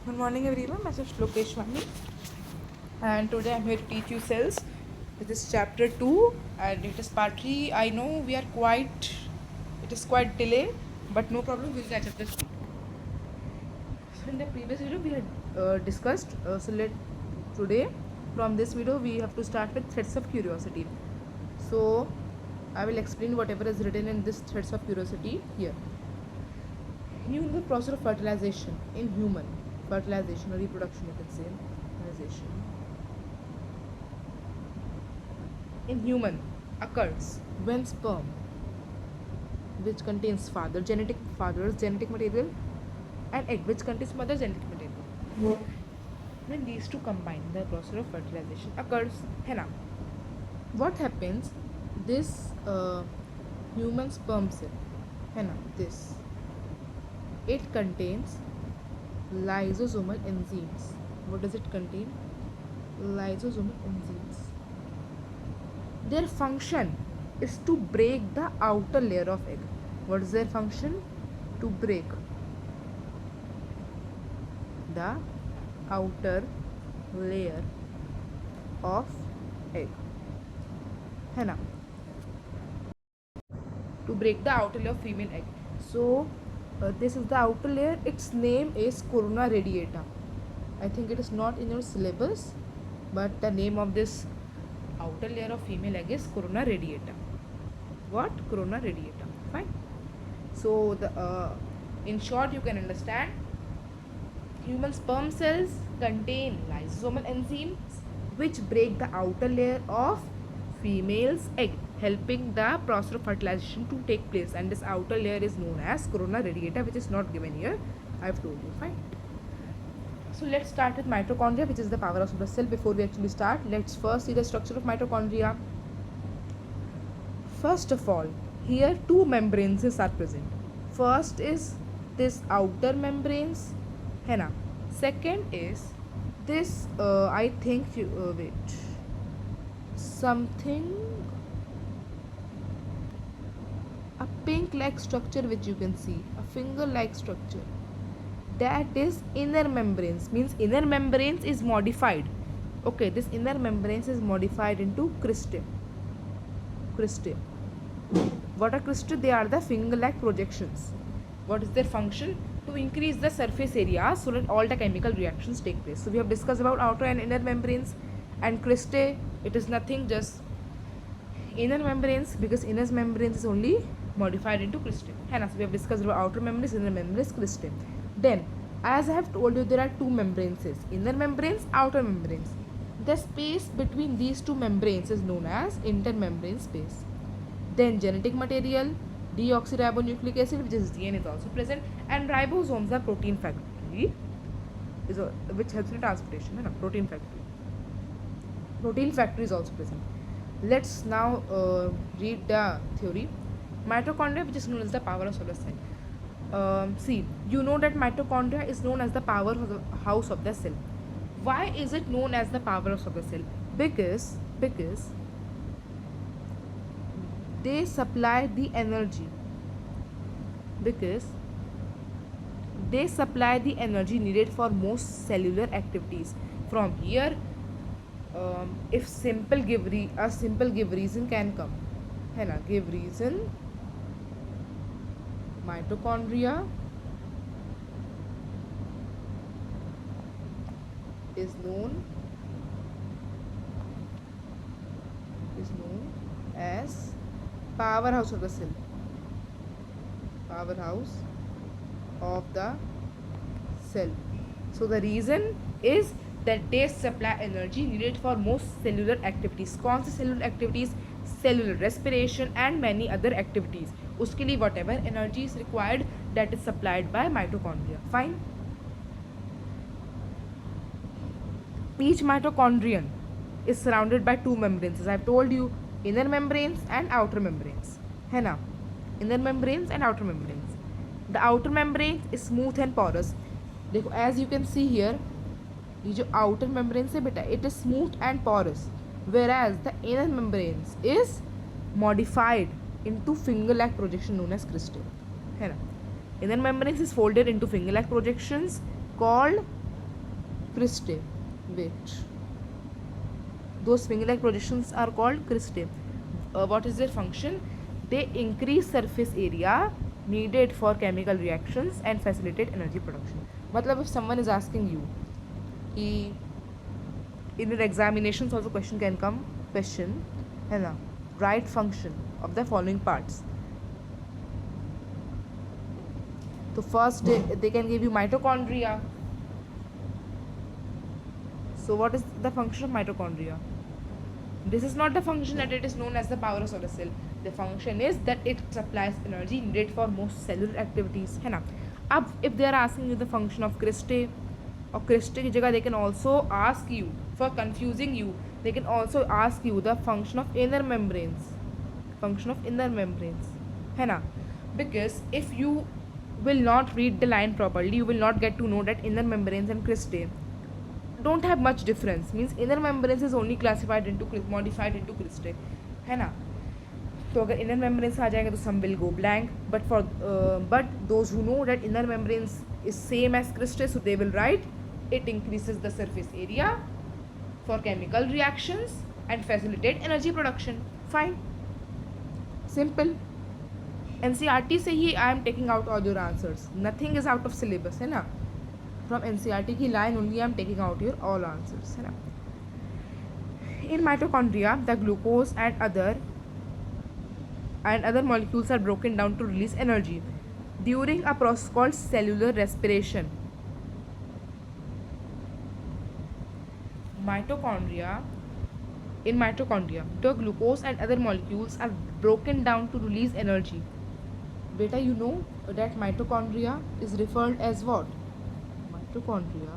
Good morning everyone, myself Shlokesh Vani and today I'm here to teach you cells. This is chapter 2 and it is part 3. I know it is quite delay, but no problem, we'll catch up the speed. So in the previous video we had discussed, today from this video we have to start with threads of curiosity. So I will explain whatever is written in this threads of curiosity here. You know the process of fertilization in human, fertilization or reproduction you can say, fertilization in human occurs when sperm, which contains father's genetic material, and egg, which contains mother's genetic material. When these two combine, the process of fertilization occurs. Henna. What happens? This human sperm cell, henna, this, it contains lysosomal enzymes. What does it contain? Lysosomal enzymes. Their function is to break the outer layer of egg. What is their function? To break the outer layer of egg. है ना? To break the outer layer of female egg. So this is the outer layer. Its name is corona radiata. I think it is not in your syllabus, but the name of this outer layer of female egg is corona radiata. What? Corona radiata. Fine. So the in short you can understand, human sperm cells contain lysosomal enzymes which break the outer layer of female's egg, helping the process of fertilization to take place, and this outer layer is known as corona radiata, which is not given here. I have told you. Fine. So let's start with mitochondria, which is the powerhouse of the cell. Before we actually start, let's first see the structure of mitochondria. First of all, here two membranes are present. First is this outer membranes, है ना? Second is this I think wait, something, a pink like structure which you can see, a finger like structure, that is inner membranes. Means inner membranes is modified. Okay, this inner membranes is modified into cristae. What are cristae? They are the finger like projections. What is their function? To increase the surface area so that all the chemical reactions take place. So we have discussed about outer and inner membranes, and cristae, it is nothing, just inner membranes, because inner membranes is only modified into cristae. So we have discussed about outer membranes, inner membranes, cristae. Then as I have told you, there are two membranes, inner membranes, outer membranes. The space between these two membranes is known as intermembrane space. Then genetic material, deoxyribonucleic acid, which is DNA, is also present, and ribosomes are protein factory, which helps in transportation. Protein factory is also present. Let's now read the theory. Mitochondria, which is known as the powerhouse of the cell. See, you know that mitochondria is known as the powerhouse of the cell. Why is it known as the powerhouse of the cell? Because they supply the energy. Needed for most cellular activities. From here, if a simple give reason can come, है ना? Give reason. Mitochondria is known as powerhouse of the cell. Powerhouse of the cell. So the reason is that they supply energy needed for most cellular activities. कौन सी cellular activities? Cellular respiration and many other activities. उसके लिए whatever energy is required, that is supplied by mitochondria. Fine. Each mitochondrion is surrounded by two membranes, as I have told you, inner membranes and outer membranes, है ना? Inner membranes and outer membranes. The outer membrane is smooth and porous. देखो, as you can see here, ये जो outer membranes है बेटा, it is smooth and porous, whereas the inner membranes is modified into finger-like projection known as cristae, है ना? Inner membranes is folded into finger-like projections called cristae. Wait. Those spring-like projections are called cristae. What is their function? They increase surface area needed for chemical reactions and facilitate energy production. मतलब if someone is asking you कि in your examinations also question can come, question है ना, write function of the following parts. So first they can give you mitochondria. So what is the function of mitochondria? This is not the function that it is known as the power of solar cell. The function is that it supplies energy needed for most cellular activities, है ना. अब if they are asking you the function of cristae, or cristae की जगह they can also ask you, for confusing you, they can also ask you the function of inner membranes. Function of inner membranes, है ना. Because if you will not read the line properly, you will not get to know that inner membranes and cristae don't have much difference. Means inner membranes is only classified into modified into cristae, है ना. तो अगर inner membranes आ जाएंगे तो some will go blank, but those who know that inner membranes is same as cristae, so they will write it increases the surface area for chemical reactions and facilitate energy production. Fine, simple. NCERT से ही I am taking out all your answers. Nothing is out of syllabus, है ना. From NCERT की line only I am taking out your all answers, है ना. In mitochondria, the glucose and other molecules are broken down to release energy during a process called cellular respiration. In mitochondria, the glucose and other molecules are broken down to release energy. Beta, you know that mitochondria is referred as what? Mitochondria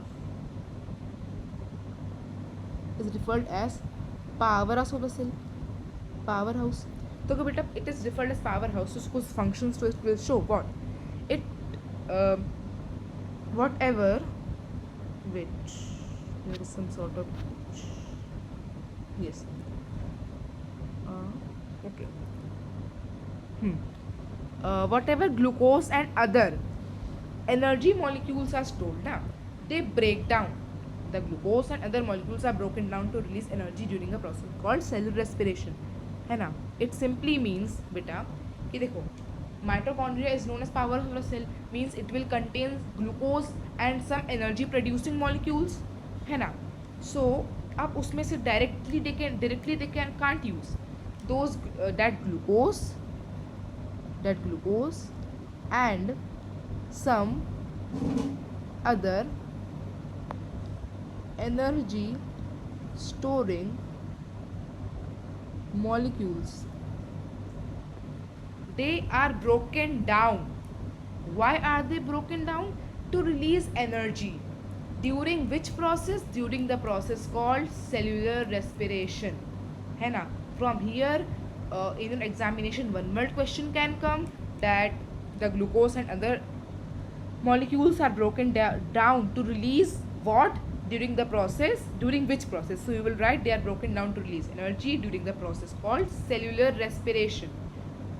is referred as powerhouse of the cell. Powerhouse. तो कि बेटा it is referred as powerhouse, so कुछ functions to it will show what it whatever which there is some sort of yes okay whatever glucose and other energy molecules are stored now, they break down. The glucose and other molecules are broken down to release energy during a process called cellular respiration, है ना. It simply means बेटा कि देखो mitochondria is known as power of the cell, means it will contain glucose and some energy producing molecules, है ना. So अब उसमें से directly they can't use those that glucose and some other energy storing molecules. They are broken down. Why are they broken down? To release energy. During which process? During the process called cellular respiration, है ना. From here in an examination one word question can come that the glucose and other molecules are broken down to release what? During the process. During which process? So you will write they are broken down to release energy during the process called cellular respiration.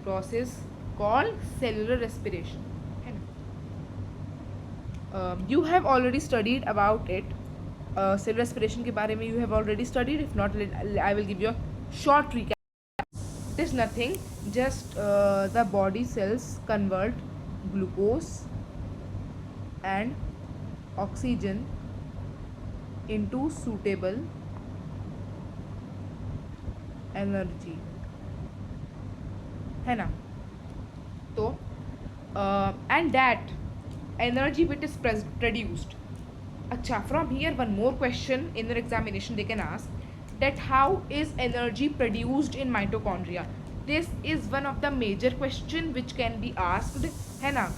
Process called cellular respiration. You have already studied about it. Cellular respiration के बारे में you have already studied. If not, I will give you a short recap. It is nothing, just the body cells convert glucose and oxygen into suitable energy, है ना. तो and that energy bit is produced. अच्छा, from here one more question in your examination they can ask that how is energy produced in mitochondria. This is one of the major question which can be asked, है ना.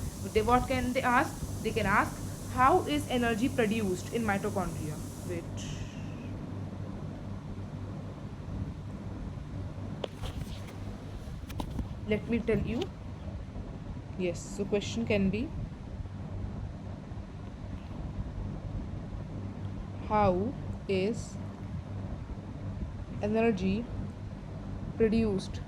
What can they ask? They can ask how is energy produced in mitochondria. Wait, let me tell you. Yes, so question can be how is energy produced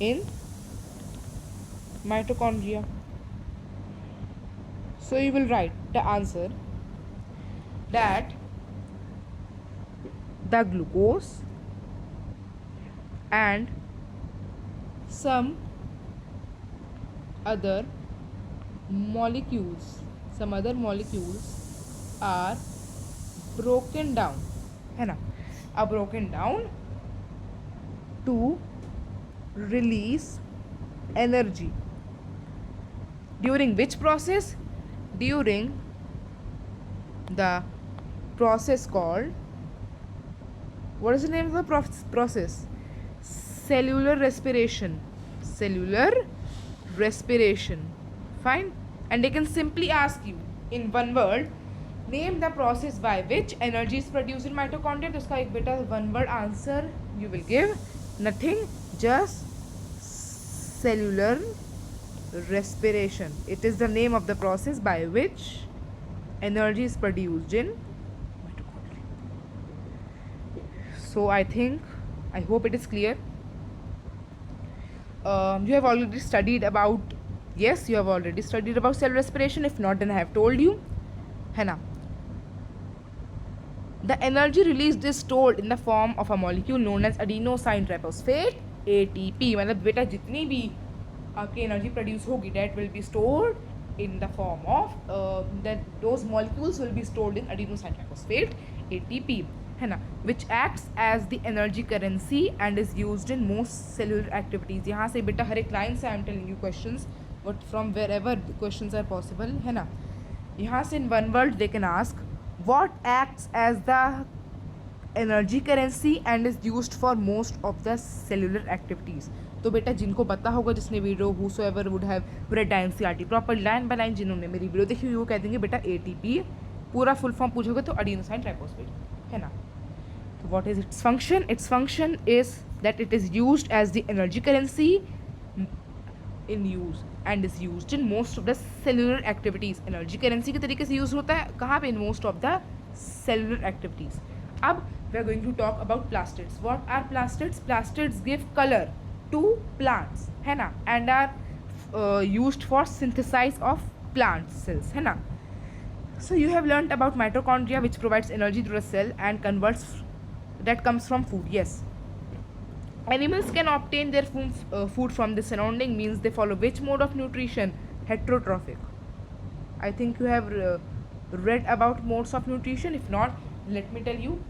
in mitochondria. So you will write the answer that the glucose and some other molecules are broken down, है ना, are broken down to release energy. During which process? During the process called, what is the name of the process? Cellular respiration. Cellular respiration. Fine. And they can simply ask you in one word, name the process by which energy is produced in mitochondria. तो उसका एक बेटा one word answer you will give. Nothing, just cellular respiration. It is the name of the process by which energy is produced in mitochondria. So I hope it is clear. You have already studied about, yes, you have already studied about cell respiration. If not, then I have told you, है ना. The energy released is stored in the form of a molecule known as adenosine triphosphate, ATP. मतलब बेटा जितनी भी आपकी energy produce होगी, that will be stored in the form of that those molecules will be stored in adenosine triphosphate, ATP, है ना, which acts as the energy currency and is used in most cellular activities. यहाँ से बेटा हर एक line से I am telling you questions, but from wherever the questions are possible, है ना. यहाँ से in one word they can ask what acts as the energy currency and is used for most of the cellular activities. तो बेटा जिनको पता होगा, जिसने video whosoever would have read NCERT proper line by line, जिन्होंने मेरी video देखी हुई वो कह देंगे बेटा ATP पूरा फुल फॉर्म पूछोगे तो adenosine triphosphate, है ना. तो what is its function? Its function is that it is used as the energy currency in use and is used in most of the cellular activities. Energy currency के तरीके से use होता है कहाँ पे? In most of the cellular activities. अब we are going to talk about plastids. What are plastids? Plastids give color to plants, है ना, and are used for synthesis of plant cells, है ना. So you have learnt about mitochondria, which provides energy to the cell and converts that comes from food. Yes. Animals can obtain their food from the surrounding means. They follow which mode of nutrition? Heterotrophic. I think you have read about modes of nutrition. If not, let me tell you.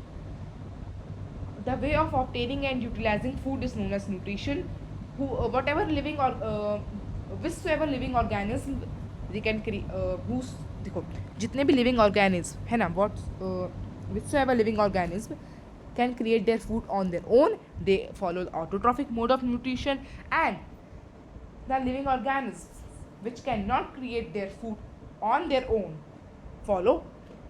The way of obtaining and utilizing food is known as nutrition. Whatever living or whichsoever living organism they can create, देखो जितने भी living organism है ना, whichsoever living organism can create their food on their own, they follow the autotrophic mode of nutrition, and the living organisms which cannot create their food on their own follow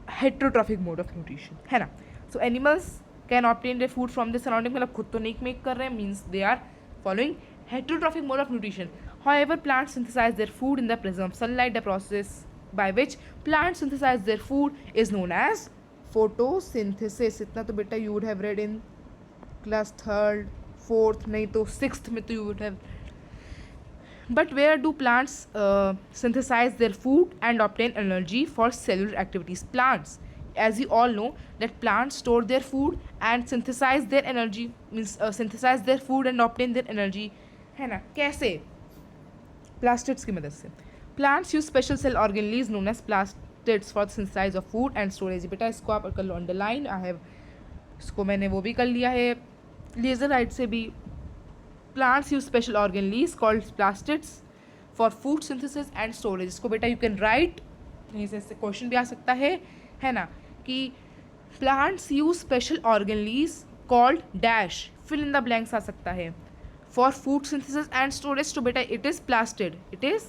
heterotrophic mode of nutrition, है ना. So animals can obtain their food from the surrounding, मतलब खुद तो नहीं make कर रहे हैं, means they are following heterotrophic mode of nutrition. However, plants synthesize their food in the presence of sunlight. The process by which plants synthesize their food is known as photosynthesis. इतना तो बेटा you would have read in class 3rd, 4th, नहीं तो 6th में तो you would have. But where do plants synthesize their food and obtain energy for cellular activities? Plants, as you all know, that plants store their food and synthesize their energy, means synthesize their food and obtain their energy, है ना. कैसे? Plastids की मदद से. Plants use special cell organelles known as plastids for the synthesis of food and storage. बेटा इसको आप कर लो अंडरलाइन. आई हैव इसको मैंने वो भी कर लिया है लेजर राइट से भी. Plants use special organelles called plastids for food synthesis and storage. इसको बेटा you can write, यहीं से क्वेश्चन भी आ सकता है ना, कि plants use special organelles called dash, fill in the blanks आ सकता है, for food synthesis and storage. तो बेटा it is plastid, it is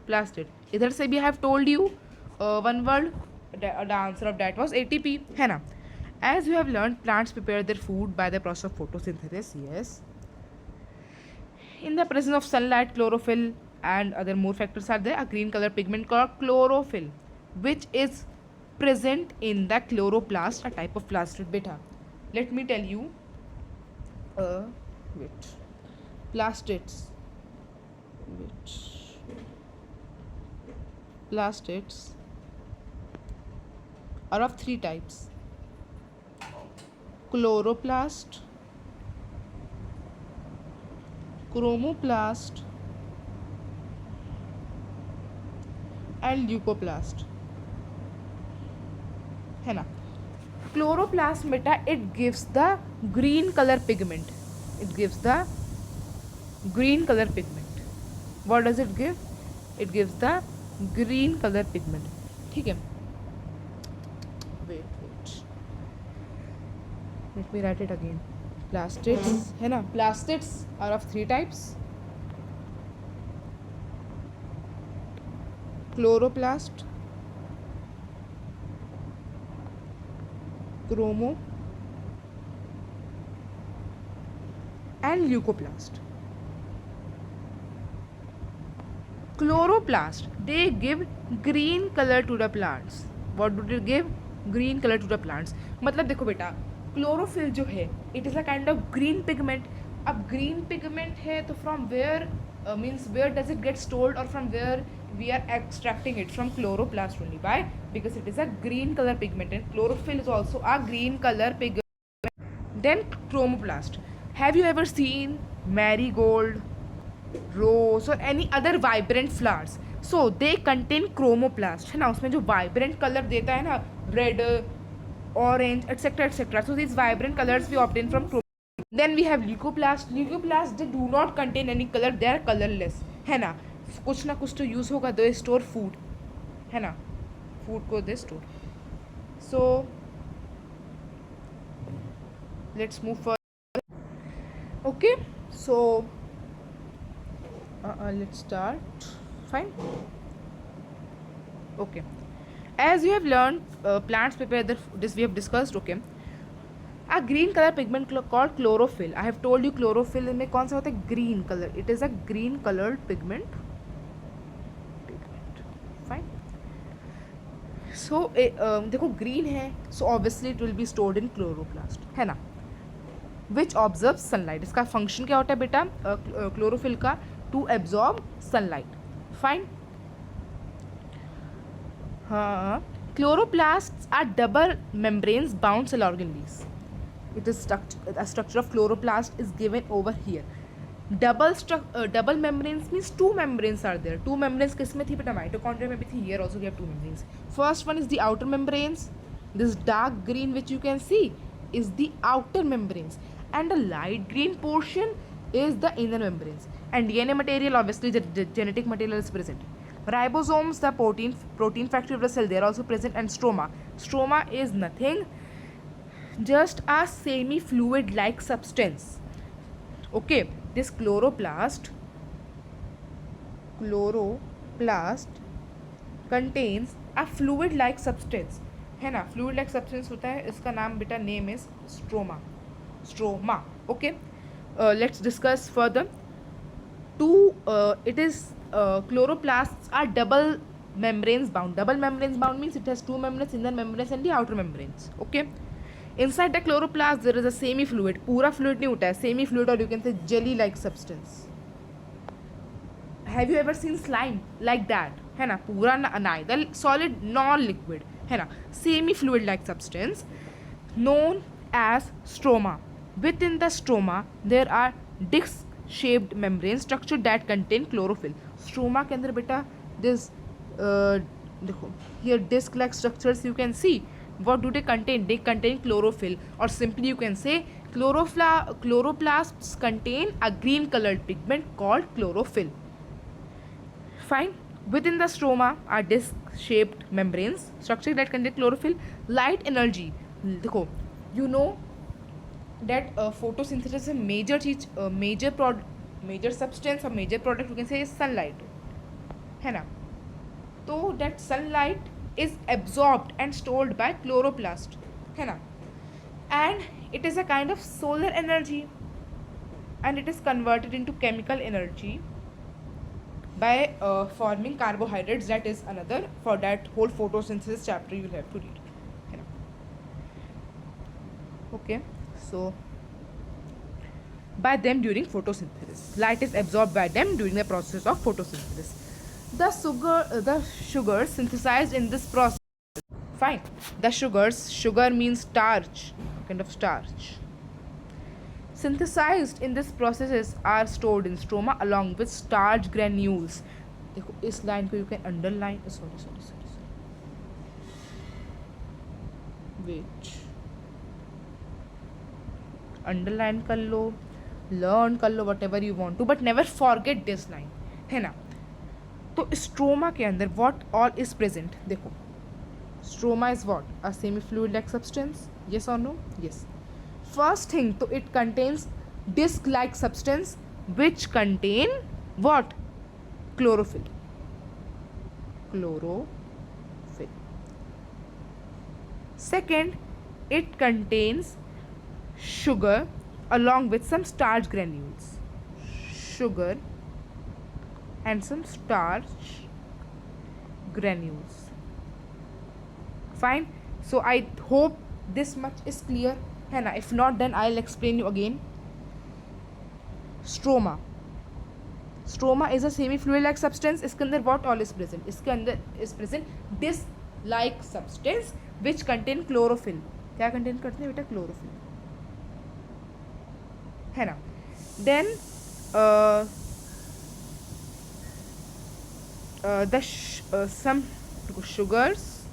plastid. इधर से भी I have told you one word, the answer of that was ATP, है ना. As you have learned, plants prepare their food by the process of photosynthesis. Yes. In the presence of sunlight, chlorophyll and other more factors are there. A green color pigment called chlorophyll, which is present in the chloroplast, a type of plastid. Beta, let me tell you. Wait. Plastids are of three types: chloroplast, chromoplast, and leucoplast. है ना. Chloroplast beta, it gives the green color pigment. It gives the green color pigment. What does it give? It gives the green color pigment. ठीक है. Wait. Let me write it again. Plastids है ना. Plastids are of three types: chloroplast, chromo, and leucoplast. Chloroplast, they give green color to the plants. What do they give? Green color to the plants. मतलब देखो बेटा, chlorophyll जो है it is a kind of green pigment. अब green pigment है तो from where means where does it get stored, और from where we are extracting it from chloroplast only. Why? Because it is a green color pigment, and chlorophyll is also a green color pigment. Then chromoplast. Have you ever seen marigold, rose or any other vibrant flowers? So they contain chromoplast, है ना. उसमें जो vibrant color देता है ना, red, orange, etc etc. So these vibrant colors we obtain from chromoplast. Then we have leucoplast. Leucoplast, they do not contain any color, they are colorless, है ना. कुछ ना कुछ तो यूज़ होगा. दे स्टोर फूड, है ना. फूड को they store. So let's move for. Okay, so let's start. Fine. Okay, as you have learn plants prepare this we have discussed. Okay, a green color pigment called chlorophyll. I have told you chlorophyll में कौन सा होता है? Green colour. it is a green colored pigment. Fine. So देखो green है, so obviously it will be stored in chloroplast, है ना. Which observe sunlight. इसका फंक्शन क्या होता है बेटा क्लोरोफिल का? To absorb sunlight. फाइन. हाँ, chloroplast are double membranes bound cell organelles. It is structure of chloroplast is given over here. Double membranes means two membranes are there. Two membranes किस में थी बेटा? Mitochondria में भी थी. Here also we have two membranes. First one is the outer membranes. This dark green which you can see is the outer membranes, and the light green portion is the inner membranes. And DNA material, obviously the genetic material is present. Ribosomes, the protein factory of the cell, they are also present. And stroma is nothing, just a semi-fluid like substance. Okay, this chloroplast contains a fluid like substance, है ना. fluid like substance होता है. इसका नाम बेटा name is stroma. Okay, let's discuss further. It is chloroplasts are double membranes bound. Double membranes bound means it has two membranes, inner membranes and the outer membranes. Okay, inside the chloroplast there is a semi fluid. पूरा fluid नहीं होता है, semi fluid, or you can say jelly like substance. Have you ever seen slime like that? है ना. पूरा neither solid nor liquid, है ना. semi fluid like substance known as stroma. Within the stroma there are disc shaped membrane structure that contain chlorophyll. stroma के अंदर बेटा this देखो here disc like structures you can see. What do they contain? They contain chlorophyll, or simply you can say chloroplasts contain a green colored pigment called chlorophyll. Fine. Within the stroma are disc shaped membranes structure that contain chlorophyll. Light energy, देखो you know that photosynthesis is a major चीज, major substance or major product you can say is sunlight, है ना. तो that sunlight is absorbed and stored by chloroplast, है ना. And it is a kind of solar energy, and it is converted into chemical energy by forming carbohydrates. That is another, for that whole photosynthesis chapter you will have to read, है ना. Okay, so by them during photosynthesis, light is absorbed by them during the process of photosynthesis. The sugars synthesized in this process Fine. The sugars, sugar means starch, kind of starch. Synthesized in this processes are stored in stroma along with starch granules. देखो इस line को you can underline, sorry, wait, underline कर लो, learn कर लो, whatever you want to, but never forget this line, है ना. तो stroma के अंदर what all is present? देखो stroma is what? A semi fluid like substance, yes or no? Yes. First thing, तो it contains disc like substance which contain what? Chlorophyll. Second, it contains sugar along with some starch granules. Sugar and some starch granules. Fine. So I hope this much is clear, है ना. If not, then I'll explain you again. Stroma is a semi fluid like substance. इसके अंदर what all is present? इसके अंदर is present disc like substance which contain chlorophyll. क्या contain करते हैं बेटा? Chlorophyll, है ना. Then some sugars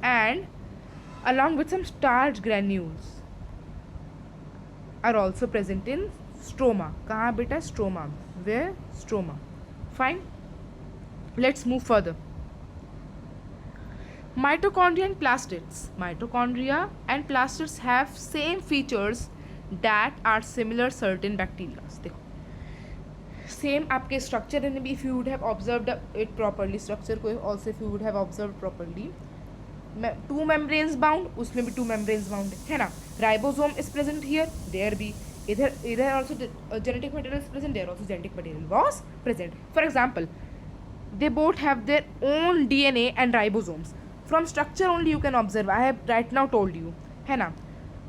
and along with some starch granules are also present in stroma. कहाँ बेटा? Stroma. Where? Stroma. Fine. Let's move further. Mitochondria and plastids. Mitochondria and plastids have same features that are similar certain bacteria. देखो same आपके structure and if you would have observed it properly, structure को also if you would have observed properly, two membranes bound, उसमें भी two membranes bound है ना. Ribosome is present here, there be either also genetic material is present, there also genetic material was present. For example, they both have their own DNA and ribosomes. From structure only you can observe, I have right now told you, है ना.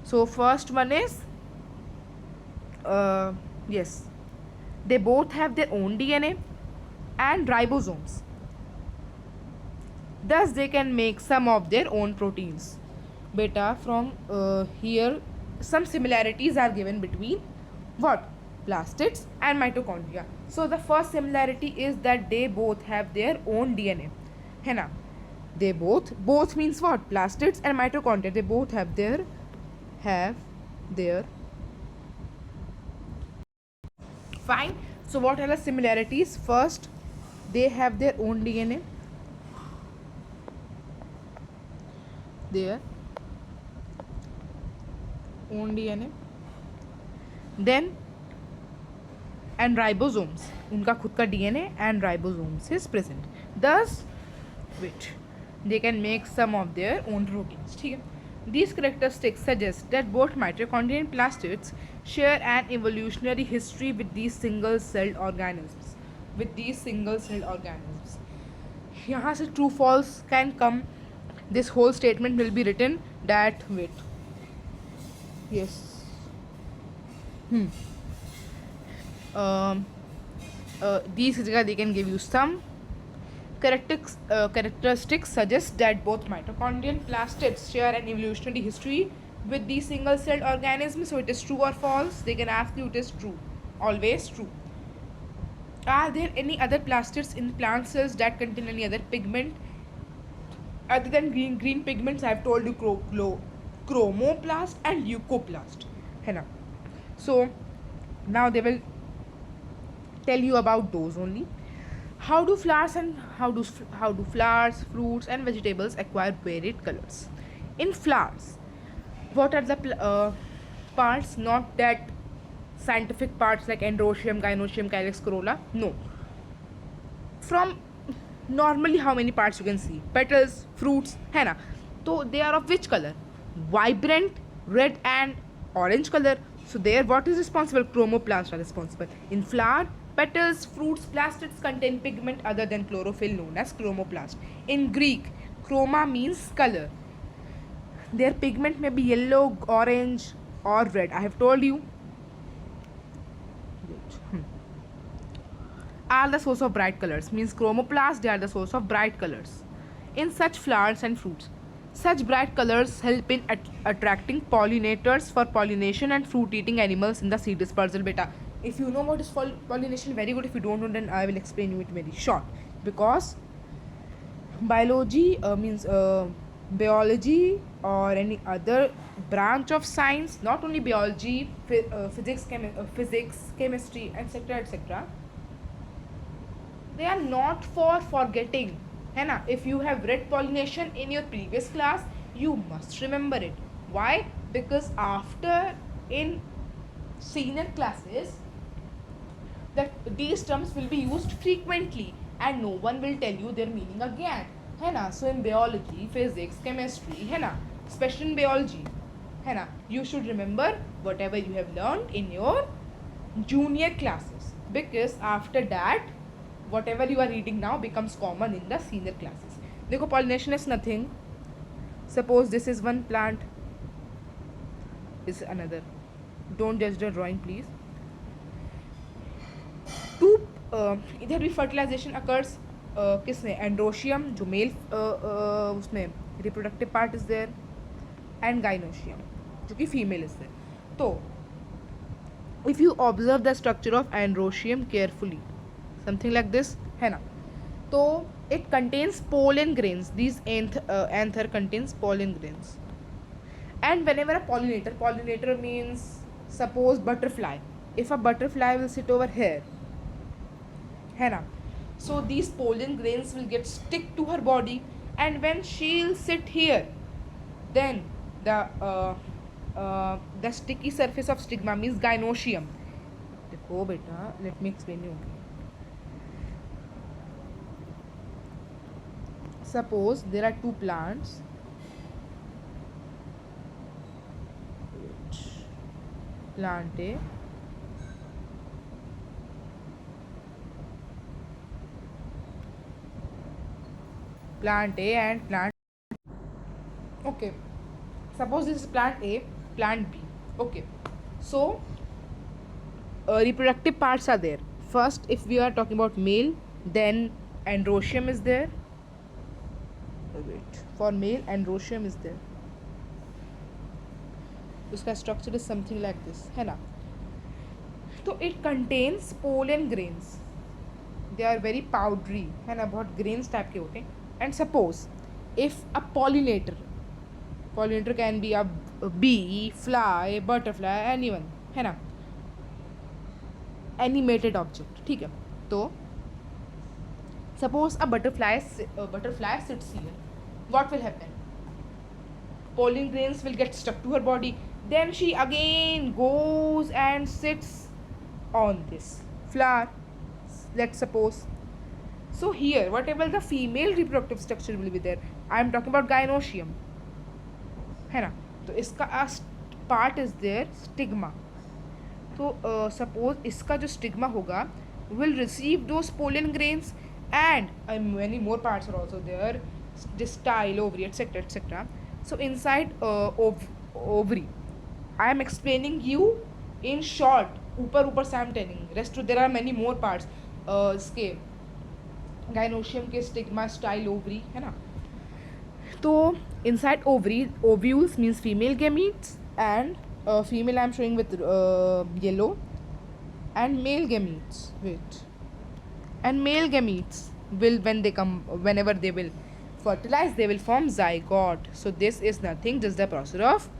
So first one is yes, they both have their own DNA and ribosomes, thus they can make some of their own proteins. Beta, from here some similarities are given between what? Plastids and mitochondria. So the first similarity is that they both have their own DNA, है ना. They both means what? Plastids and mitochondria, they both have their fine. So what are the similarities? First, they have their own DNA, then and ribosomes, उनका खुद का DNA and ribosomes is present, thus which they can make some of their own proteins. ठीक है. These characteristics suggest that both mitochondria and plastids share an evolutionary history with these single-celled organisms. यहाँ से true false can come. This whole statement will be written that these they can give you some characteristics suggest that both mitochondria and plastids share an evolutionary history with these single-celled organisms. So it is true or false? They can ask you, it is true, always true. Are there any other plastids in plant cells that contain any other pigment other than green pigments? I have told you chromoplast and leucoplast, है ना. So now they will tell you about those only. How do flowers, fruits and vegetables acquire varied colors? In flowers, what are the parts? Not that scientific parts like androecium, gynoecium, calyx, corolla. No. From normally how many parts you can see? Petals, fruits, है ना. So they are of which color? Vibrant red and orange color. So there what is responsible? Chromoplasts are responsible. In flower, petals, fruits, plastids contain pigment other than chlorophyll known as chromoplast. In Greek, chroma means color. Their pigment may be yellow, orange or red. I have told you. Are the source of bright colors. Means chromoplasts, they are the source of bright colors in such flowers and fruits. Such bright colors help in attracting pollinators for pollination and fruit eating animals in the seed dispersal. Beta, if you know what is pollination, very good. If you don't know, then I will explain you it very short. Because biology means biology or any other branch of science, not only biology, physics, chemistry, etc., etc., they are not for forgetting, है ना. If you have read pollination in your previous class, you must remember it. Why? Because after in senior classes, that these terms will be used frequently and no one will tell you their meaning again, है ना. So in biology, physics, chemistry, है ना, especially in biology, है ना, you should remember whatever you have learned in your junior classes, because after that whatever you are reading now becomes common in the senior classes. देखो, pollination is nothing. Suppose this is one plant, is another. Don't judge the drawing, please. Two इधर भी fertilization occurs किसमें, androecium जो male उसमें reproductive part is there, and gynoecium जो कि female is there. तो if you observe the structure of androecium carefully, something like this, है ना, तो it contains pollen grains. These anther contains pollen grains. And whenever a pollinator means, suppose butterfly, if a butterfly will sit over here, है ना, so these pollen grains will get stick to her body, and when she'll sit here, then the sticky surface of stigma means gynoecium. देखो बेटा, let me explain you. Suppose there are two plants. Plant A, plant A and plant, okay, suppose this is plant A, plant B, okay. So reproductive parts are there. First, if we are talking about male, then androecium is there. Wait, for male androecium is there. उसका structure is something like this, है ना. तो it contains pollen grains. They are very powdery, है ना, बहुत grains type के होते हैं. And suppose if a pollinator can be a bee, fly, butterfly, anyone, है ना, animated object, ठीक है. तो suppose a butterfly sits here, what will happen? Pollen grains will get stuck to her body. Then she again goes and sits on this flower, let's suppose. So here, whatever the female reproductive structure will be there, I am talking about gynoecium, है ना. तो इसका part is there, stigma. तो suppose इसका जो stigma होगा will receive those pollen grains, and many more parts are also there, style, ovary, etc., etc. So inside ovary, I am explaining you in short. ऊपर से I am telling, rest there are many more parts. इसके gynoecium के stigma, style, ovary, है ना. तो inside ovary, ovules means female gametes, and female I am showing with yellow, and male gametes, wait, and male gametes will, whenever they will fertilize, they will form zygote. So this is nothing, just the process of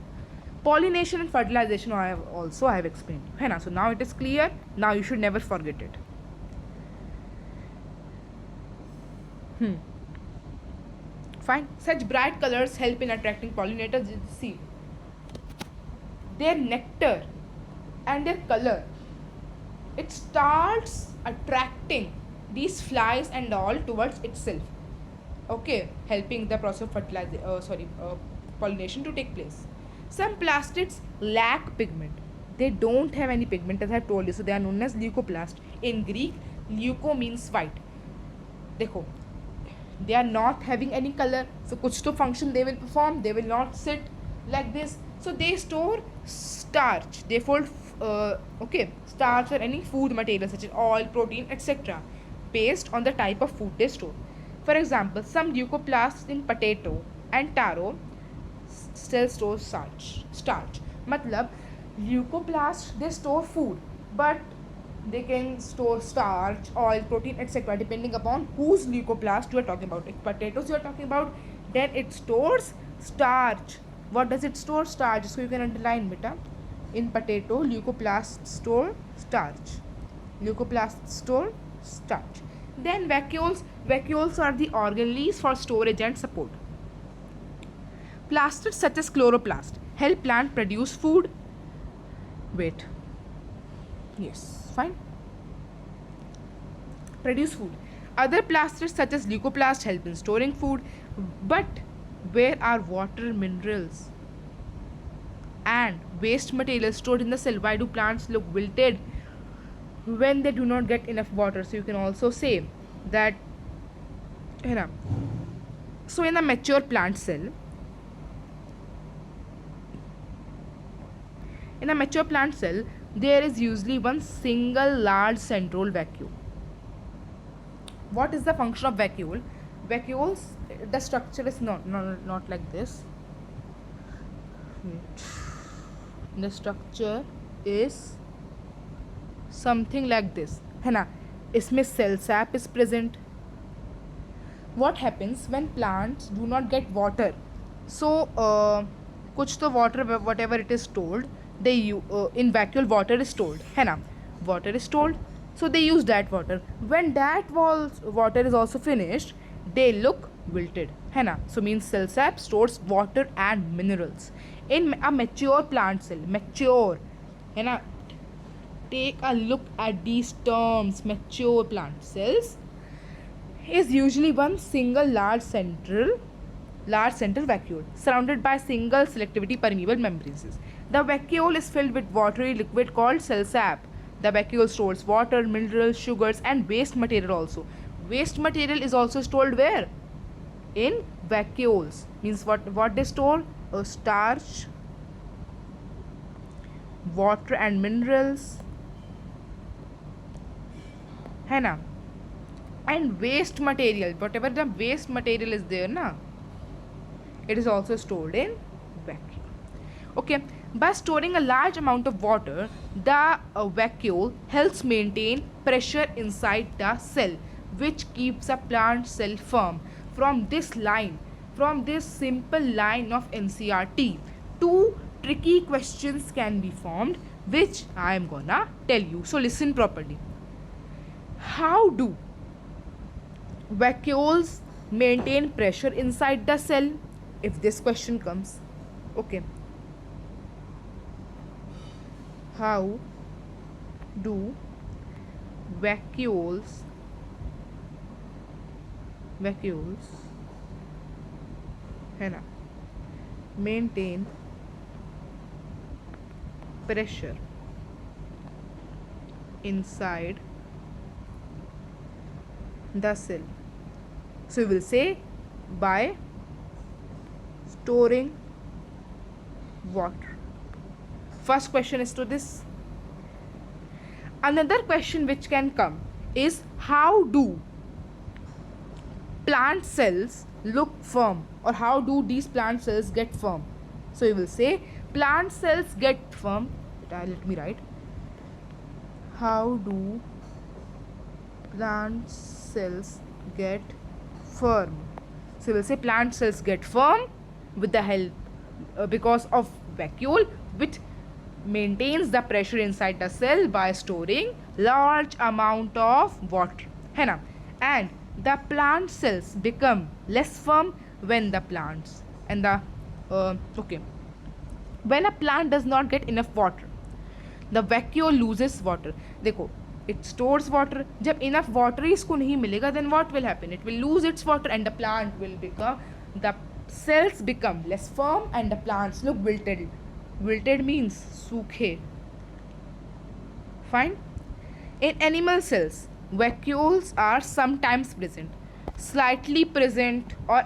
pollination and fertilization. I have explained, है ना. So now it is clear. Now you should never forget it. Fine. Such bright colors help in attracting pollinators. See, their nectar and their color, it starts attracting these flies and all towards itself, okay, helping the process of pollination to take place. Some plastids lack pigment. They don't have any pigment, as I have told you, so they are known as leucoplast. In Greek, leuco means white. देखो, they are not having any color, so कुछ तो function they will perform. They will not sit like this, so they store starch. They fold starch or any food material such as oil, protein, etc. based on the type of food they store. For example, some leucoplasts in potato and taro cell stores starch. Matlab, leucoplasts they store food, but they can store starch, oil, protein, etc. depending upon whose leucoplast you are talking about. If potatoes you are talking about, then it stores starch. What does it store? Starch. So you can underline beta. In potato, leucoplasts store starch. Leucoplasts store starch. Then vacuoles. Vacuoles are the organelles for storage and support. Plastids such as chloroplast help plant produce food. Wait. Yes, fine. Produce food. Other plastids such as leucoplast help in storing food. But where are water, minerals, and waste materials stored in the cell? Why do plants look wilted when they do not get enough water? So you can also say that, you know, so in a mature plant cell, there is usually one single large central vacuole. What is the function of vacuole? Vacuoles, the structure is not like this. The structure is something like this, है ना? इसमें cell sap is present. What happens when plants do not get water? So कुछ तो water, whatever it is stored, they in vacuole water is stored, है ना? Water is stored, so they use that water. When that water is also finished, they look wilted, है ना? So means cell sap stores water and minerals. In a mature plant cell, mature, है ना? Take a look at these terms. Mature plant cells is usually one single large central vacuole surrounded by single selectivity permeable membranes. The vacuole is filled with watery liquid called cell sap. The vacuole stores water, minerals, sugars, and waste material also. Waste material is also stored where? In vacuoles. Means what they store? Starch, water and minerals, है ना? And waste material, whatever the waste material is there na, it is also stored in vacuole. Okay, by storing a large amount of water, the vacuole helps maintain pressure inside the cell, which keeps a plant cell firm. From this simple line of NCERT, two tricky questions can be formed, which I am gonna tell you. So listen properly. How do vacuoles maintain pressure inside the cell? If this question comes, okay, how do vacuoles है ना maintain pressure inside the cell? So we will say by storing water. First question is to this. Another question which can come is, how do plant cells look firm, or how do these plant cells get firm? So you will say plant cells get firm. Let me write. How do plant cells get firm? So we will say plant cells get firm with the help because of vacuole, which maintains the pressure inside the cell by storing large amount of water, है ना? And the plant cells become less firm when the plants and the when a plant does not get enough water, the vacuole loses water. देखो, it stores water. जब enough water ही इसको नहीं मिलेगा, then what will happen? It will lose its water and the plant will become, the cells become less firm and the plants look wilted. Wilted means सूखे. Fine. In animal cells, vacuoles are sometimes present, slightly present or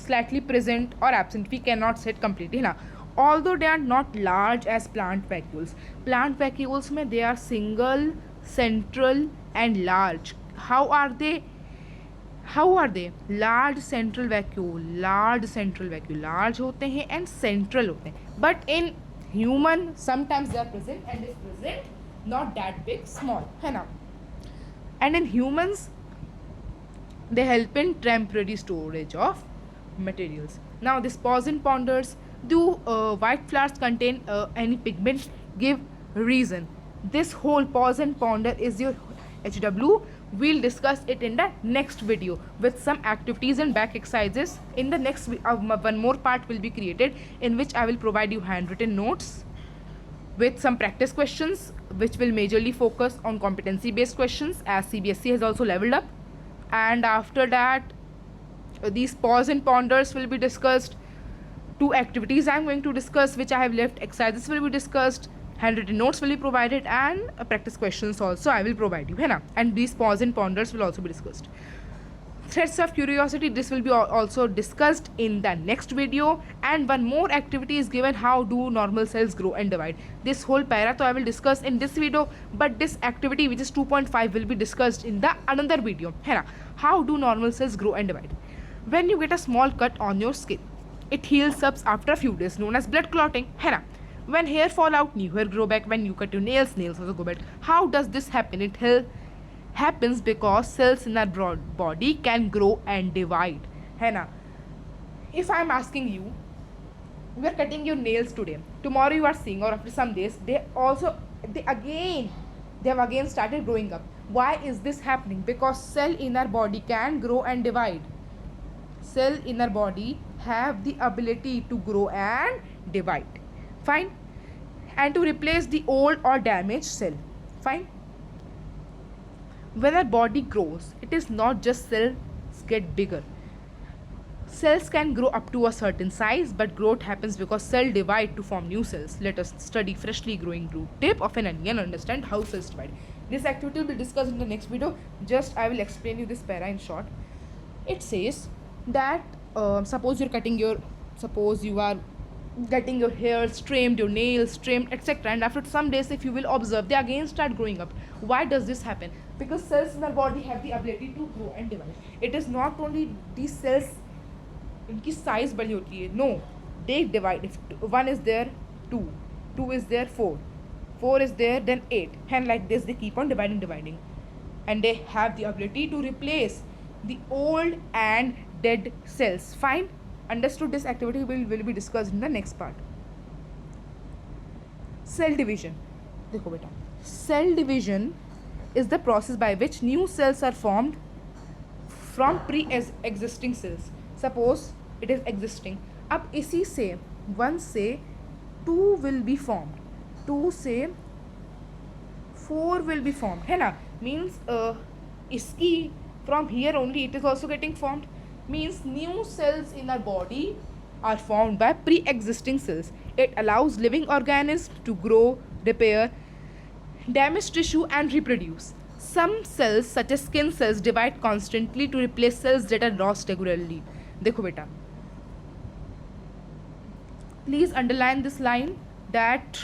absent. We cannot say it completely ना. Although they are not large as plant vacuoles. Plant vacuoles में they are single, central and large. How are they how are they? Large central vacuole, large central vacuole, large होते हैं and central होते हैं, but in human sometimes they are present and is present not that big, small, है ना. And in humans they help in temporary storage of materials. Now this pause and ponders, do white flowers contain any pigment? Give reason. This whole pause and ponder is your HW. We'll discuss it in the next video with some activities and back exercises. In the next one more part will be created in which I will provide you handwritten notes with some practice questions which will majorly focus on competency based questions, as CBSE has also leveled up. And after that, these pause and ponders will be discussed. 2 activities I am going to discuss which I have left. Exercises will be discussed, handwritten notes will be provided, and practice questions also I will provide you, है ना. And these pause and ponders will also be discussed. Threads of curiosity, this will be also discussed in the next video. And one more activity is given, how do normal cells grow and divide. This whole para I will discuss in this video, but this activity which is 2.5 will be discussed in the another video, है ना. How do normal cells grow and divide? When you get a small cut on your skin, it heals up after a few days, known as blood clotting, है ना. When hair fall out, new hair grow back. When you cut your nails, nails also go back. How does this happen? It happens because cells in our body can grow and divide, है ना. If I am asking you, you are cutting your nails today, tomorrow you are seeing, or after some days they have again started growing up. Why is this happening? Because cell in our body can grow and divide. Cell in our body have the ability to grow and divide, fine, and to replace the old or damaged cell, fine. When our body grows, it is not just cells get bigger. Cells can grow up to a certain size, but growth happens because cells divide to form new cells. Let us study freshly growing root tip of an onion and understand how cells divide. This activity will be discussed in the next video. Just I will explain you this para in short. It says that suppose you are getting your hair trimmed, your nails trimmed, etc., and after some days, if you will observe, they again start growing up. Why does this happen? Because cells in our body have the ability to grow and divide. It is not only these cells इनकी size बड़ी होती है, no, they divide. If 1 is there, 2 is there, 4 is there, then 8, and like this they keep on dividing, and they have the ability to replace the old and dead cells, fine. Understood? This activity will be discussed in the next part. Cell division, देखो बेटा, cell division is the process by which new cells are formed from pre-existing cells. Suppose it is existing, अब इसी से 1 से 2 will be formed, 2 से 4 will be formed, है ना. Means इसकी from here only it is also getting formed. Means new cells in our body are formed by pre-existing cells. It allows living organisms to grow, repair damaged tissue and reproduce. Some cells such as skin cells divide constantly to replace cells that are lost regularly. देखो बेटा, please underline this line that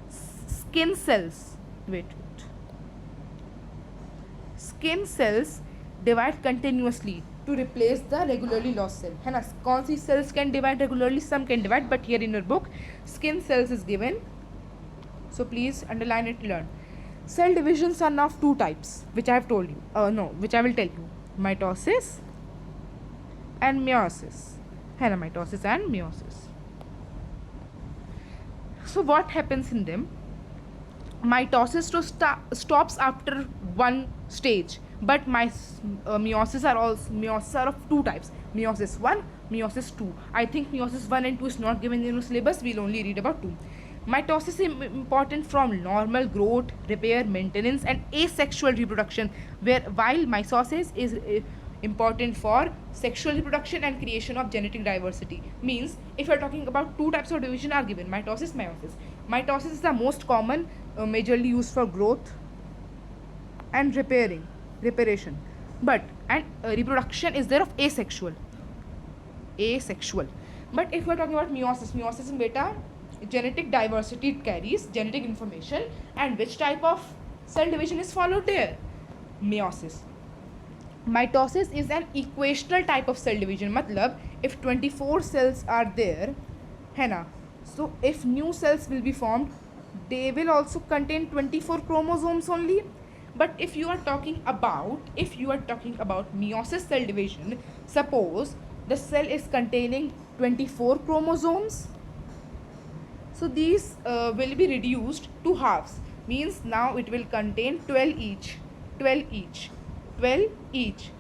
skin cells skin cells divide continuously to replace the regularly lost cell, है ना. कौन सी cells can divide regularly? Some can divide, but here in your book skin cells is given, so please underline it, learn. Cell divisions are now of 2 types, which I have told you, which I will tell you: mitosis and meiosis, है ना. mitosis and meiosis. So what happens in them? Mitosis stops after one stage, but meiosis are of 2 types: meiosis 1, meiosis 2. I think meiosis 1 and 2 is not given in your syllabus. We'll only read about 2. Mitosis is important from normal growth, repair, maintenance, and asexual reproduction, while meiosis is important for sexual reproduction and creation of genetic diversity. Means if you are talking about 2 types of division are given: mitosis, meiosis. Mitosis is the most common, majorly used for growth and reparation, but reproduction is there of asexual. But if we are talking about meiosis in beta, genetic diversity, it carries genetic information, and which type of cell division is followed there? Meiosis. Mitosis is an equational type of cell division. मतलब if 24 cells are there, है ना, so if new cells will be formed, they will also contain 24 chromosomes only. But if you are talking about meiosis cell division, suppose the cell is containing 24 chromosomes, so these will be reduced to halves, means now it will contain 12 each, 12 each, 12 each.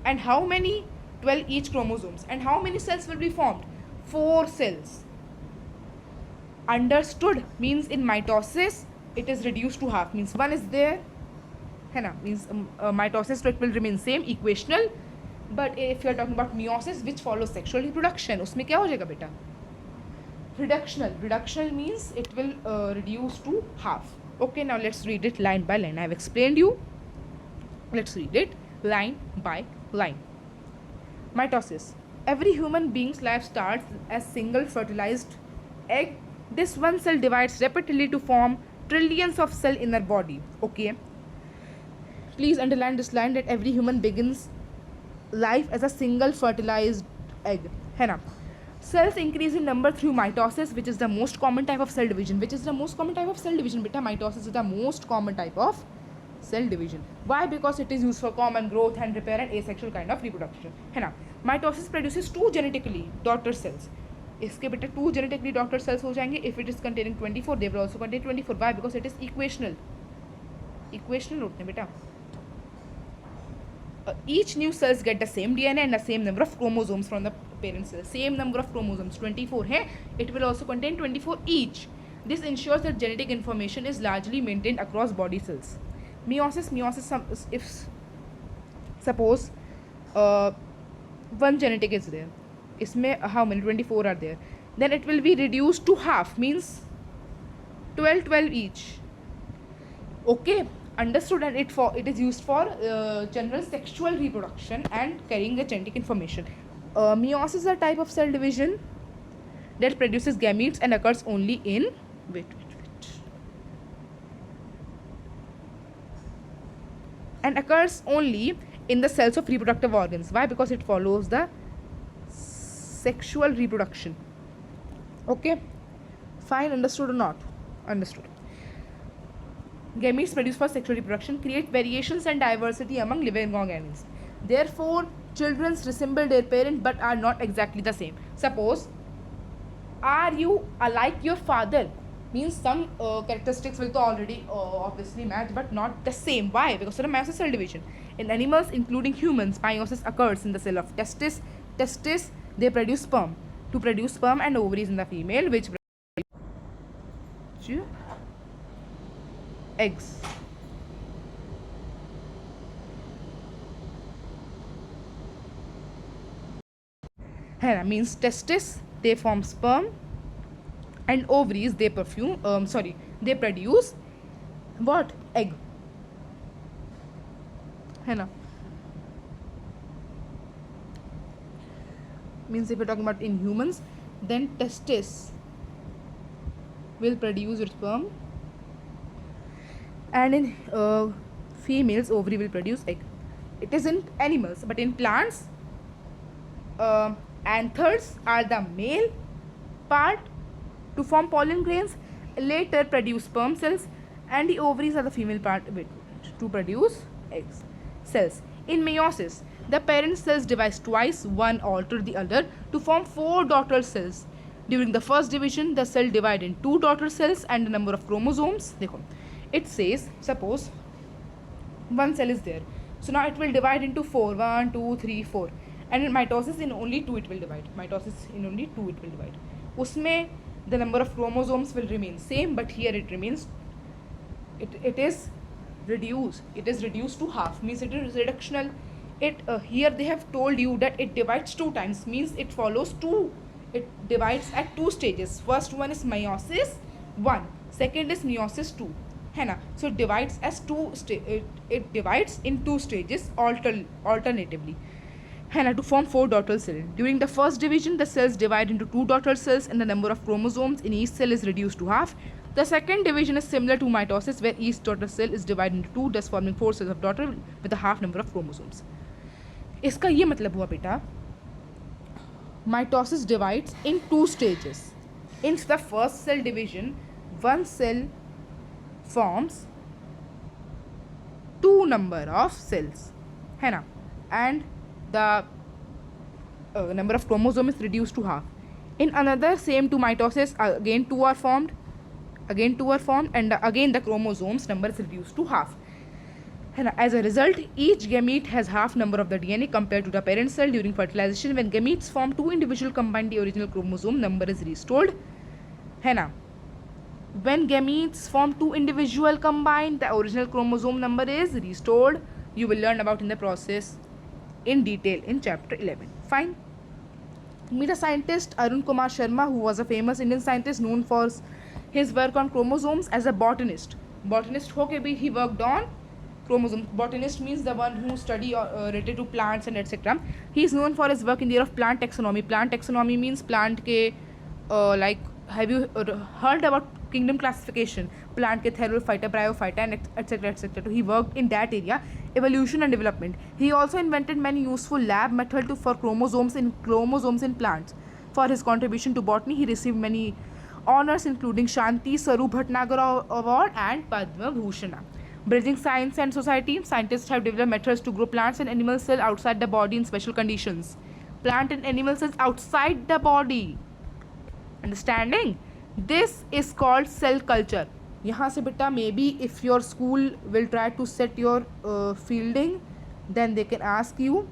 And how many? 12 each chromosomes. And how many cells will be formed? 4 cells. Understood? Means in mitosis it is reduced to half, means one is there, है ना, means mitosis, so it will remain same, equational. But if you are talking about meiosis which follows sexual reproduction, उसमें क्या हो जाएगा बेटा? Reductional. Reductional means it will reduce to half. Okay, now let's read it line by line. I have explained you. Let's read it line by line. Mitosis. Every human being's life starts as single fertilized egg. This one cell divides rapidly to form trillions of cells in their body. Okay. Please underline this line, that every human begins life as a single fertilized egg. है ना? Cells increase in number through mitosis, which is the most common type of cell division. Which is the most common type of cell division? Beta, mitosis is the most common type of cell division. Why? Because it is used for common growth and repair and asexual kind of reproduction. है ना? Mitosis produces 2 genetically daughter cells. इसके बेटा 2 genetically daughter cells हो जाएंगे. If it is containing 24, they will also contain 24. Why? Because it is equational. Equational होते हैं बेटा. Each new cells get the same DNA and the same number of chromosomes from the parent cell. Same number of chromosomes, 24 है. It will also contain 24 each. This ensures that genetic information is largely maintained across body cells. Meiosis, if suppose one genetic is there, इसमें how many? 24 are there. Then it will be reduced to half, means 12 each. Okay. Understood. And it is used for general sexual reproduction and carrying the genetic information. Meiosis is a type of cell division that produces gametes and occurs only in and occurs only in the cells of reproductive organs. Why? Because it follows the sexual reproduction. Okay, fine. Understood or not? Understood. Gametes produced for sexual reproduction create variations and diversity among living organisms. Therefore, children resemble their parent but are not exactly the same. Suppose, are you alike your father? Means some characteristics will already obviously match, but not the same. Why? Because of the meiosis cell division. In animals, including humans, meiosis occurs in the cell of testis. Testis, they produce sperm. To produce sperm and ovaries in the female, which produce eggs. है ना, means testis they form sperm and ovaries they they produce what? Egg. है ना, means if you're talking about in humans, then testis will produce your sperm and in females ovary will produce egg. It is in animals, but in plants anthers are the male part to form pollen grains, later produce sperm cells, and the ovaries are the female part to produce eggs cells. In meiosis, the parent cells divide twice, one alter the other, to form 4 daughter cells. During the first division, the cell divide in 2 daughter cells and the number of chromosomes. देखो, it says, suppose one cell is there, so now it will divide into 4, 1, 2, 3, 4, and in mitosis in only 2 it will divide. उसमें the number of chromosomes will remain same, but here it remains, it is reduced to half, means it is reductional. Here they have told you that it divides 2 times, means it divides at 2 stages. First one is meiosis 1, second is meiosis 2, है ना. So it divides it divides in 2 stages alternatively, है ना, to form 4 daughter cells. During the first division, the cells divide into 2 daughter cells and the number of chromosomes in each cell is reduced to half. The second division is similar to mitosis, where each daughter cell is divided into 2, thus forming 4 cells of daughter with a half number of chromosomes. इसका ये मतलब हुआ बेटा, mitosis divides in two stages. In the first cell division, one cell forms two number of cells, है ना, and the number of chromosomes is reduced to half. In another same two mitosis, again two are formed, and again the chromosomes number is reduced to half. As a result, each gamete has half number of the DNA compared to the parent cell. During fertilization, when gametes form two individual combined, the original chromosome number is restored. है ना, when gametes form two individual combined, the original chromosome number is restored. You will learn about in the process in detail in chapter 11. Fine. Meet a scientist, Arun Kumar Sharma, who was a famous Indian scientist known for his work on chromosomes as a botanist. Botanist होके भी he worked on chromosome. Botanist means the one who study related to plants and etc. He is known for his work in the area of plant taxonomy. Plant taxonomy means plant के like, have you heard about kingdom classification? Plant के Therophyta, Bryophyta and etc etc. So he worked in that area, evolution and development. He also invented many useful lab methods for chromosomes in plants. For his contribution to botany, he received many honors including Shanti Sarup Bhatnagar Award and Padma Bhushan. Bridging science and society, scientists have developed methods to grow plants and animal cells outside the body in special conditions. Plant and animal cells outside the body. Understanding? This is called cell culture. यहाँ से बेटा, maybe if your school will try to set your fielding, then they can ask you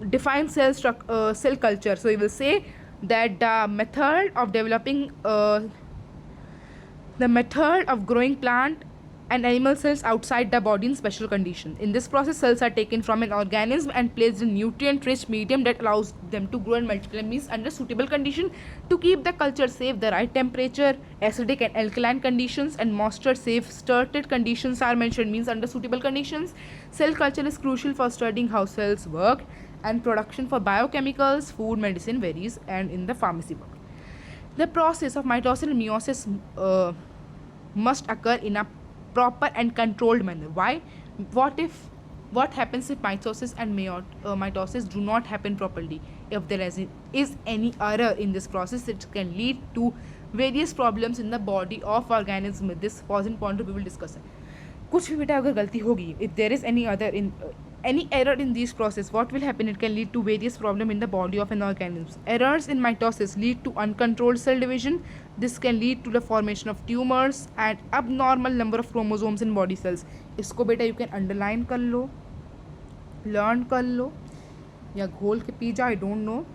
define cell culture. So you will say that the method of developing the method of growing plant and animal cells outside the body in special conditions. In this process, cells are taken from an organism and placed in nutrient-rich medium that allows them to grow and multiply, means under suitable condition to keep the culture safe. The right temperature, acidic and alkaline conditions, and moisture safe stirred conditions are mentioned, means under suitable conditions. Cell culture is crucial for studying how cells work, and production for biochemicals, food, medicine varies, and in the pharmacy work. The process of mitosis and meiosis must occur in a proper and controlled manner. Why? What happens if mitosis and mitosis do not happen properly? If there is any error in this process, it can lead to various problems in the body of organism. This was in point we will discuss. कुछ भी बेटा अगर गलती होगी, if there is any error in this process, what will happen? It can lead to various problems in the body of an organism. Errors in mitosis lead to uncontrolled cell division. This can lead to the formation of tumors and abnormal number of chromosomes in body cells. इसको बेटा you can underline कर लो, learn कर लो, या घोल के P जाओ, I don't know,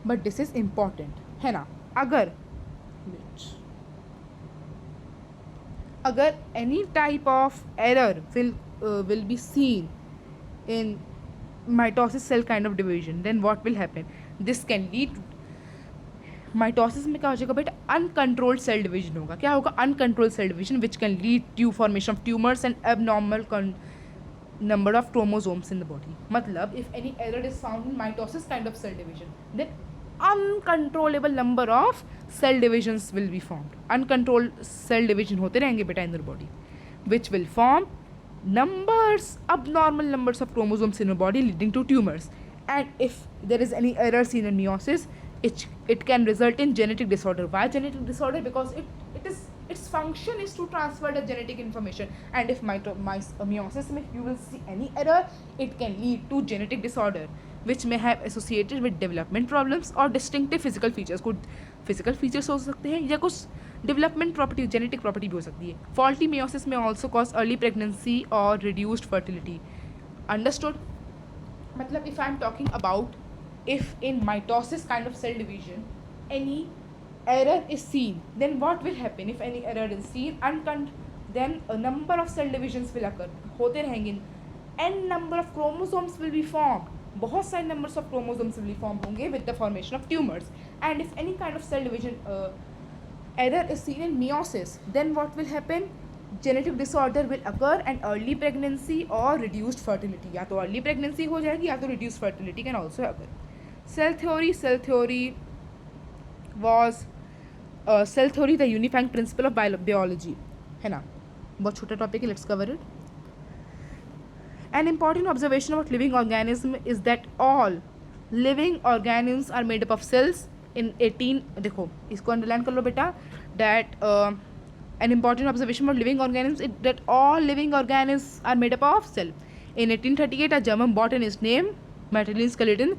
but this is important, है ना. अगर any type of error will be seen in mitosis cell kind of division, then what will happen? This can lead to mitosis में क्या हो जाएगा बेटा, uncontrolled cell division होगा. क्या होगा? Uncontrolled cell division, which can lead to formation of tumors and abnormal number of chromosomes in the body. मतलब if any error is found in mitosis kind of cell division, then uncontrollable number of cell divisions will be formed. Uncontrolled cell division होते रहेंगे बेटा in your body, which will form abnormal numbers of chromosomes in your body, leading to tumors. And if there is any error seen in meiosis, it can result in genetic disorder. Why genetic disorder? Because its function is to transfer the genetic information. And if meiosis, if you will see any error, it can lead to genetic disorder, which may have associated with development problems or distinctive physical features. कुछ physical features हो सकते हैं या कुछ development property, genetic property भी हो सकती है. Faulty meiosis may also cause early pregnancy or reduced fertility. Understood? मतलब if I am talking about if in mitosis kind of cell division any error is seen, then what will happen? If any error is seen, then a number of cell divisions will occur. होते रहेंगे. N number of chromosomes will be formed. बहुत सारे numbers of chromosomes will be formed होंगे with the formation of tumors. And if any kind of cell division error is seen in meiosis, then what will happen? Genetic disorder will occur and early pregnancy or reduced fertility. या तो early pregnancy हो जाएगी या तो reduced fertility can also occur. Cell theory was cell theory the unifying principle of biology, है ना. बहुत छोटा टॉपिक है, let's cover it. An important observation about living organism is that all living organisms are made up of cells. In 18 देखो इसको underline कर लो बेटा. That an important observation about living organisms is that all living organisms are made up of cell. In 1838 a German botanist named Martin Skeleton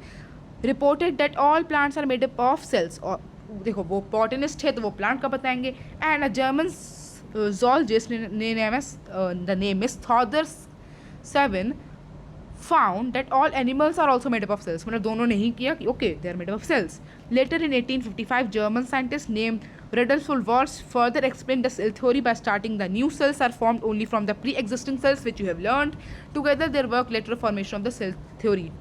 reported that all plants are made up of cells. और देखो वो botanist है तो वो plant का बताएंगे. And a German zoologist the name is Theodor Seven found that all animals are also made up of cells. मतलब दोनों ने ही किया कि okay they are made up of cells. Later in 1855 German scientist named Rudolf Wolters further explained the cell theory by starting the new cells are formed only from the pre-existing cells which you have learned. Together their work led to the formation of the cell theory.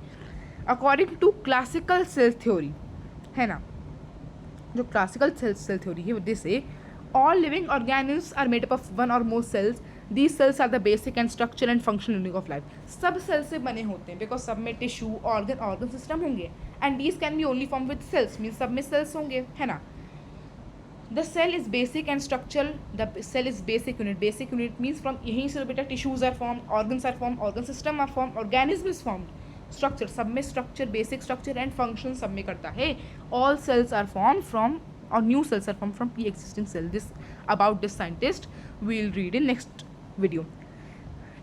According to classical cell theory है ना, जो classical cell theory है they say all living organisms are made up of one or more cells. These cells are the basic and structural and functional unit of life. सब cell से बने होते हैं because सब में टिश्यू organ system होंगे and these can be only formed with cells means सब में cells होंगे है ना. The cell is basic and structural. The cell is basic unit. Basic unit means from यहीं से बेटा tissues are formed, organs are formed, organ system are formed, organism is formed. Structure सब में structure, basic structure and function सब में करता है. All cells are formed from or new cells are formed from pre-existing cells. This about this scientist we'll read in next video.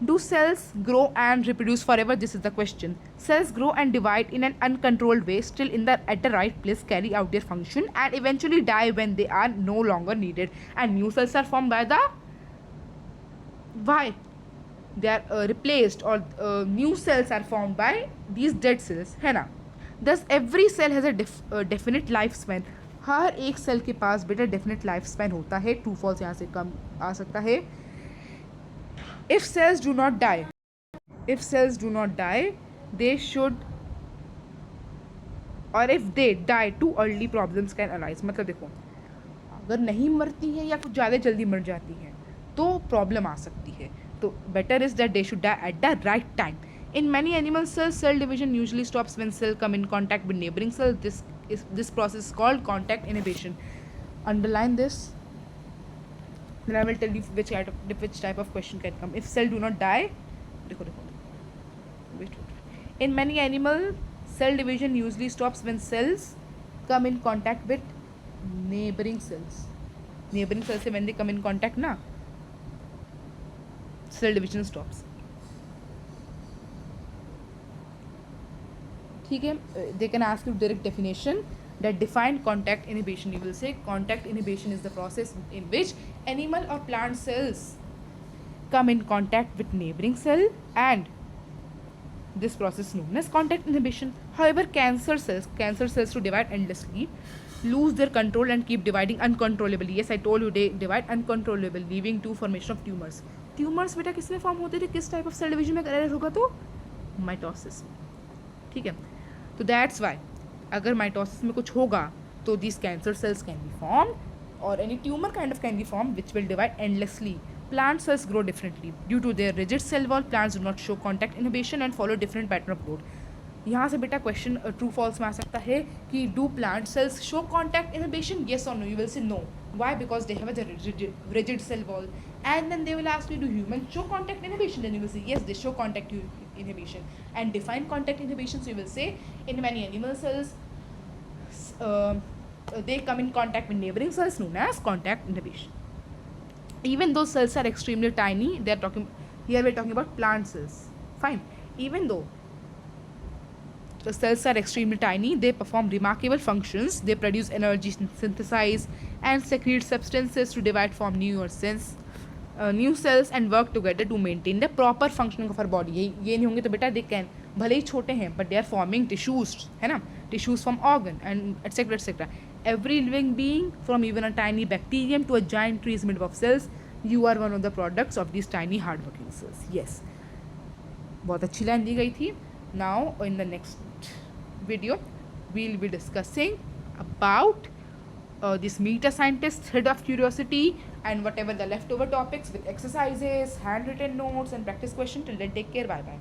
Do cells grow and reproduce forever? This is the question. Cells grow and divide in an uncontrolled way, still at the right place, carry out their function and eventually die when they are no longer needed. And new cells are formed by the why? They are replaced or new cells are formed by these dead cells है ना. Thus every cell has a definite lifespan. हर एक cell के पास बेटा definite life span होता है. True false यहाँ से कम आ सकता है. If cells do not die, they should, or if they die too early, problems can arise. मतलब देखो अगर नहीं मरती हैं या कुछ ज़्यादा जल्दी मर जाती हैं तो प्रॉब्लम आ सकती है. तो better is that they should die at the right time. In many animal cells, cell division usually stops when cells come in contact with neighboring cells. This process is called contact inhibition. Underline this. Then I will tell you which type of question can come. If cell do not die, wait. In many animal, cell division usually stops when cells come in contact with neighboring cells. Neighboring cells से when they come in contact ना, cell division stops. ठीक है. They can ask you direct definition that define contact inhibition. You will say contact inhibition is the process in which animal or plant cells come in contact with neighboring cell and this process is known as contact inhibition. However, cancer cells to divide endlessly lose their control and keep dividing uncontrollably. Yes, I told you they divide uncontrollably, leading to formation of tumors. Tumors बेटा किस में form होते थे, किस type of cell division में error होगा तो mitosis. ठीक है. तो दैट्स वाई अगर माइटोसिस में कुछ होगा तो these cancer cells can be formed or any tumor kind of can be formed which will divide endlessly. Plant cells grow differently. Due to their rigid cell wall, plants do not show contact inhibition and follow different pattern of growth. यहाँ से बेटा question true false में आ सकता है कि do plant cells show contact inhibition, yes और no. You will say no. Why? Because they have a rigid cell wall. And then they will ask you, do humans show contact inhibition? Then you will say, yes, they show contact inhibition. And define contact inhibition. So you will say, in many animal cells, they come in contact with neighboring cells known as contact inhibition. Even though cells are extremely tiny, we're talking about plant cells. Fine. Even though the cells are extremely tiny, they perform remarkable functions. They produce energy, synthesize and secrete substances to divide, form new cells and work together to maintain the proper functioning of our body. ये नहीं होंगे तो बेटा they can, भले ही छोटे हैं but they are forming tissues, है ना, tissues from organ and etc. Every living being from even a tiny bacterium to a giant tree is made up of cells. You are one of the products of these tiny hardworking cells. Yes, बहुत अच्छी line दी गई थी. Now in the next video we'll be discussing about this meta scientist thread of curiosity and whatever the leftover topics with exercises, handwritten notes and practice question. Till then, take care. Bye bye.